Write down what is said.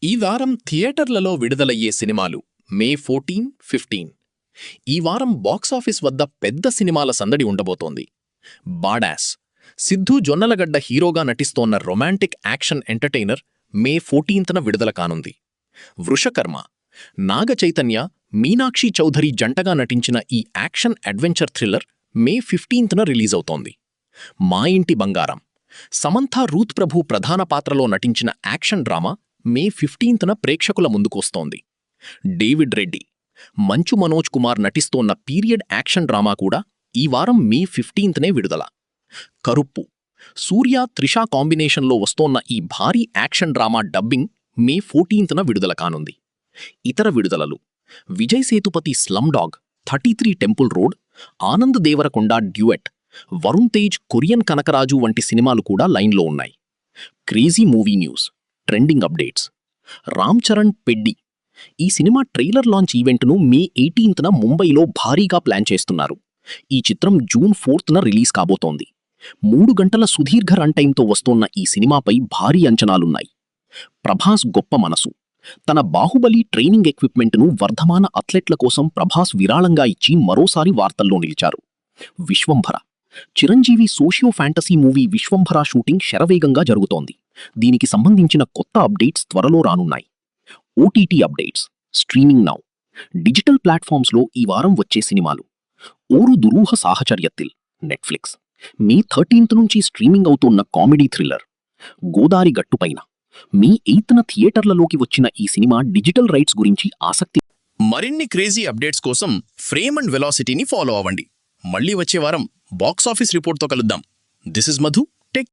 ఈ వారం థియేటర్లలో విడుదలయ్యే సినిమాలు మే 14, 15. ఈ వారం బాక్సాఫీస్ వద్ద పెద్ద సినిమాల సందడి ఉండబోతోంది. బాడాస్ సిద్ధూ జొన్నలగడ్డ హీరోగా నటిస్తోన్న రొమాంటిక్ యాక్షన్ ఎంటర్టైనర్ మే 14న విడుదల కానుంది. వృషకర్మ నాగ చైతన్య, మీనాక్షి చౌధరి జంటగా నటించిన ఈ యాక్షన్ అడ్వెంచర్ థ్రిల్లర్ మే 15న రిలీజ్ అవుతోంది. మా ఇంటి బంగారం సమంత రూత్ ప్రభు ప్రధాన పాత్రలో నటించిన యాక్షన్ డ్రామా మే 15న ప్రేక్షకుల ముందుకొస్తోంది. డేవిడ్ రెడ్డి, మంచు మనోజ్ కుమార్ నటిస్తోన్న పీరియడ్ యాక్షన్ డ్రామా కూడా ఈ వారం మే 15నే విడుదల. కరుప్పు సూర్య త్రిషా కాంబినేషన్లో వస్తోన్న ఈ భారీ యాక్షన్ డ్రామా డబ్బింగ్ మే 14న విడుదల కానుంది. ఇతర విడుదలలు Vijay Sethupathi slum dog, 33 temple road, Anand Deverakonda duet, Varun Tej Korean Kanakaraju వంటి సినిమాలు కూడా లైన్లో ఉన్నాయి. Crazy movie news, trending updates. Ram Charan Peddi ఈ సినిమా ట్రైలర్ లాంచ్ ఈవెంట్ను మే 18న ముంబైలో భారీగా ప్లాన్ చేస్తున్నారు. ఈ చిత్రం జూన్ 4న రిలీజ్ కాబోతోంది. 3 గంటల సుదీర్ఘ రన్ టైంతో వస్తోన్న ఈ సినిమాపై భారీ అంచనాలున్నాయి. ప్రభాస్ గొప్ప మనసు తన బాహుబలి ట్రైనింగ్ ఎక్విప్మెంట్ను వర్ధమాన అథ్లెట్ల కోసం ప్రభాస్ విరాళంగా ఇచ్చి మరోసారి వార్తల్లో నిలిచారు. Vishwambhara Chiranjeevi socio fantasy movie Vishwambhara shooting శరవేగంగా జరుగుతోంది. దీనికి సంబంధించిన కొత్త అప్డేట్స్ త్వరలో రానున్నాయి. OTT updates, streaming now. Digital ప్లాట్ఫామ్స్లో ఈ వారం వచ్చే సినిమాలు: ఓరు దురూహ సాహచర్యత్తిల్ నెట్ఫ్లిక్స్ మే 13th నుంచి స్ట్రీమింగ్ అవుతున్న కామెడీ థ్రిల్లర్. గోదారి గట్టుపైన మే 8న థియేటర్లలోకి వచ్చిన ఈ సినిమా డిజిటల్ రైట్స్ గురించి ఆసక్తి. మరిన్ని క్రేజీ అప్డేట్స్ కోసం ఫ్రేమ్ అండ్ వెలాసిటీని ఫాలో అవ్వండి. మళ్ళీ వచ్చే వారం బాక్సాఫీస్ రిపోర్ట్తో కలుద్దాం. This is Madhu.